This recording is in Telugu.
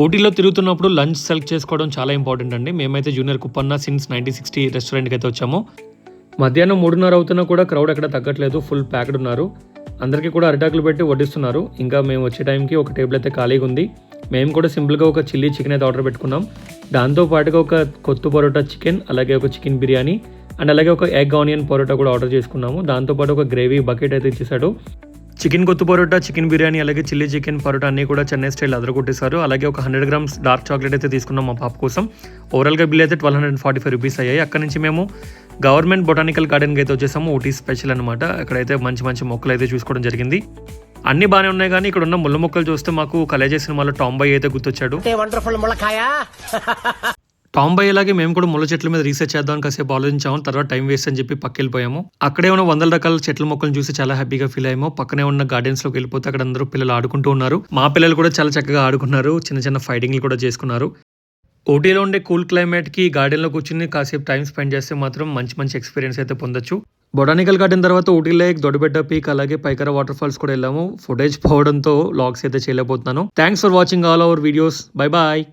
ఊటీలో తిరుగుతున్నప్పుడు లంచ్ సెలెక్ట్ చేసుకోవడం చాలా ఇంపార్టెంట్ అండి. మేమైతే జూనియర్ కుప్పన్న సిన్స్ 1960 రెస్టారెంట్కి అయితే వచ్చాము. మధ్యాహ్నం 3:30 అవుతున్నా కూడా క్రౌడ్ ఎక్కడ తగ్గట్లేదు, ఫుల్ ప్యాక్డ్ ఉన్నారు. అందరికీ కూడా అరిటాకులు పెట్టి వడ్డిస్తున్నారు. ఇంకా మేము వచ్చే టైంకి ఒక టేబుల్ అయితే ఖాళీగా ఉంది. మేము కూడా సింపుల్గా ఒక చిల్లీ చికెన్ అయితే ఆర్డర్ పెట్టుకున్నాం. దాంతో పాటుగా ఒక కొత్తు పరోటా చికెన్, అలాగే ఒక చికెన్ బిర్యానీ అండ్ అలాగే ఒక ఎగ్ ఆనియన్ పరోటా కూడా ఆర్డర్ చేసుకున్నాము. దాంతోపాటు ఒక గ్రేవీ బకెట్ అయితే ఇచ్చేసాడు. చికెన్ కొత్తు పరోటా, చికెన్ బిర్యానీ, అలాగే చిల్లీ చికెన్ పరోటా అన్నీ కూడా చెన్నై స్టైల్ అదరగొట్టేశారు. అలాగే ఒక 100 grams డార్క్ చాక్లెట్ అయితే తీసుకున్నాం మా పాప కోసం. ఓవరాల్గా బిల్ అయితే 1245 రూపీస్ అయ్యాయి. అక్కడ నుంచి మేము గవర్నమెంట్ బొటానికల్ గార్డెన్కి అయితే వచ్చేసాము. ఊటీ స్పెషల్ అనమాట. అక్కడైతే మంచి మంచి మొక్కలు అయితే చూసుకోవడం జరిగింది. అన్నీ బాగానే ఉన్నాయి, కానీ ఇక్కడ ఉన్న ముళ్ళ మొక్కలు చూస్తే మాకు కలేజా సినిమాలో టాంబాయ్ అయితే గుర్తొచ్చాడు. టాంబాయ్ లాగే మేము కూడా ముళ్ళ చెట్ల మీద రీసెర్చ్ చేద్దామని కాసేపు ఆలోచించాము. తర్వాత టైం వేస్ట్ అని చెప్పి పక్కెళ్ళిపోయాము. అక్కడే ఉన్న 100 రకాల చెట్ల మొక్కలను చూసి చాలా హ్యాపీగా ఫీల్ అయ్యాము. పక్కనే ఉన్న గార్డెన్స్ లోకి వెళ్ళిపోతే అక్కడ అందరూ పిల్లలు ఆడుకుంటూ ఉన్నారు. మా పిల్లలు కూడా చాలా చక్కగా ఆడుకున్నారు. చిన్న చిన్న ఫైటింగ్లు కూడా చేసుకున్నారు. ఊటీలో ఉండే కూల్ క్లైమేట్కి గార్డెన్లో కూర్చుని కాసేపు టైం స్పెండ్ చేస్తే మాత్రం మంచి మంచి ఎక్స్పీరియన్స్ అయితే పొందొచ్చు. బొటానికల్ గార్డెన్ తర్వాత ఊటీ లేక్, దొడ్డబెట్ట పీక్, అలాగే పైకర వాటర్ ఫాల్స్ కూడా వెళ్ళాము. ఫుటేజ్ పోవడంతో లాగ్స్ అయితే చేయలేకపోతున్నాను. Thanks for watching all our videos. Bye bye.